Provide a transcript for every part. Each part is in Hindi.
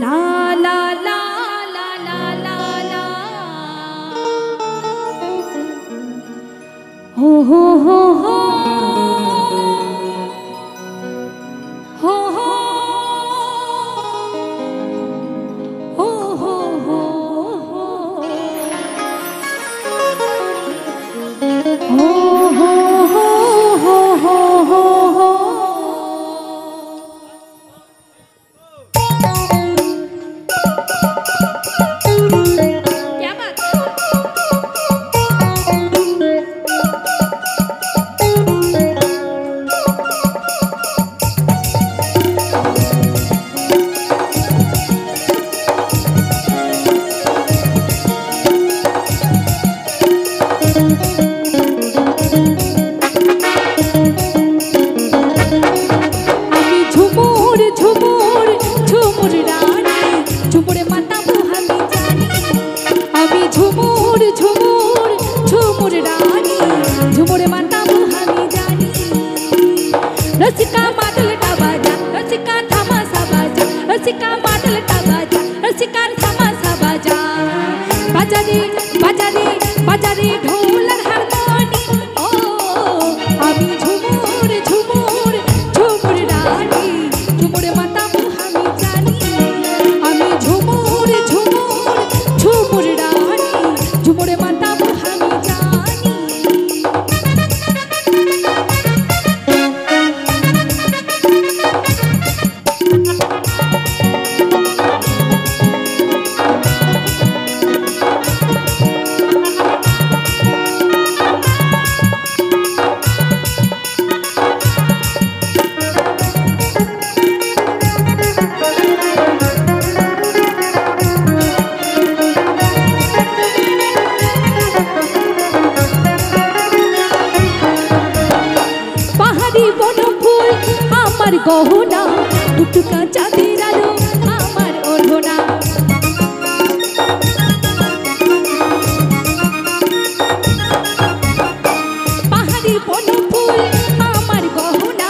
লা লা লা লা লা লা লা হো হো হো হো হো হো হো হো रसिका मादलटा बाजा रसिका थामासा बाजा रसिका मादलटा बाजा रसिका थामासा बाजा बाजारे बाजारे बाजारे ढोलर हारमोनी ओ आमी झुमुर झुमुर झुमुर रानी झुमुर माता हामी जानी आमी झुमुर झुमुर झुमुर रानी झुमुर माता हामी जानी गहना टुकटुका चाँदेर आलो आमार ओढ़ना पाहाड़ी बनफुल आमार गहना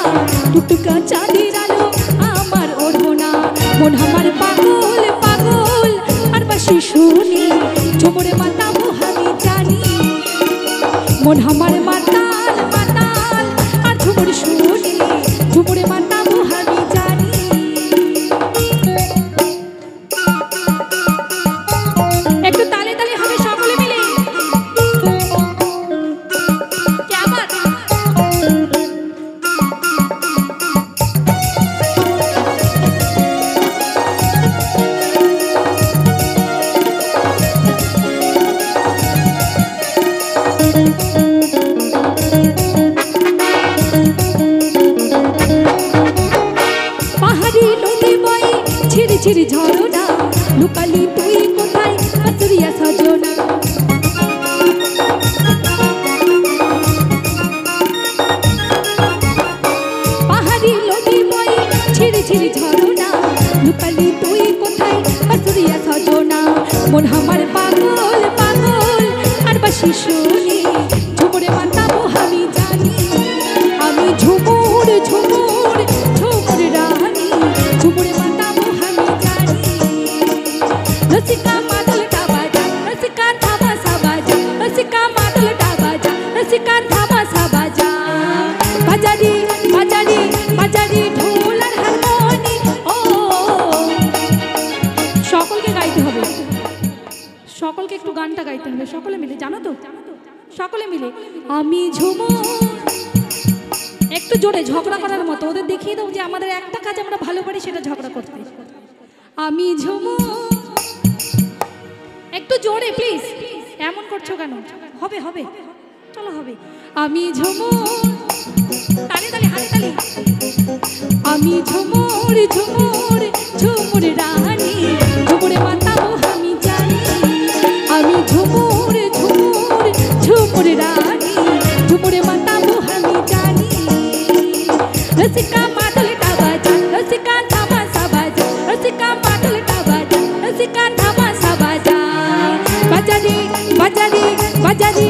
टुकटुका चाँदेर आलो आमार ओढ़ना मन हमार पागल पागल और बासी शुनी झुमुरे माता हामी जानी मन हमार माताल माताल और झुमुर शुनी झुमुरे माता झिरी झरना लुकाली तुई कोथाय आसुरिया सजना पाहाड़ी नदी बई झिरी झिरी झरना लुकाली तुई कोथाय आसुरिया सजना मन हमार पागल पागल और बासी शुनी झुमुरे माता हामी जानी आमी झुमुर झुमुर झुमुर रानी झुमुरे माता रसिका मादलटा बाजा रसिका थामासा बाजा रसिका मादलटा बाजा रसिका थामासा बाजा बाजारी बाजारी बाजारी ढोलर हारमोनी ओ সকলকে গাইতে হবে সকলকে একটু গানটা গাইতে হবে সকলে মিলে জানো তো সকলে মিলে আমি ঝুমুর একটু জোরে ঝগড়া করার মতো ওদের দেখিয়ে দাও যে আমাদের একটা কাজ আমরা ভালো পারি সেটা ঝগড়া করতে আমি ঝুমুর একটু জোরে প্লিজ এমন করছো কেন হবে হবে চলো হবে আমি ঝুমুর তালি তালি হাতে তালি আমি ঝুমুর ঝুমুর ঝুমুর রানী ঝুমুরে মাতা हामी জানি আমি ঝুমুর ঝুমুর ঝুমুর রানী ঝুমুরে মাতা हामी জানি रसिका मादलटा बाजा रसिका थामासा बाजा रसिका मादलटा बाजा रसिका थामासा बाजा बाजारी बाजारी बाजारी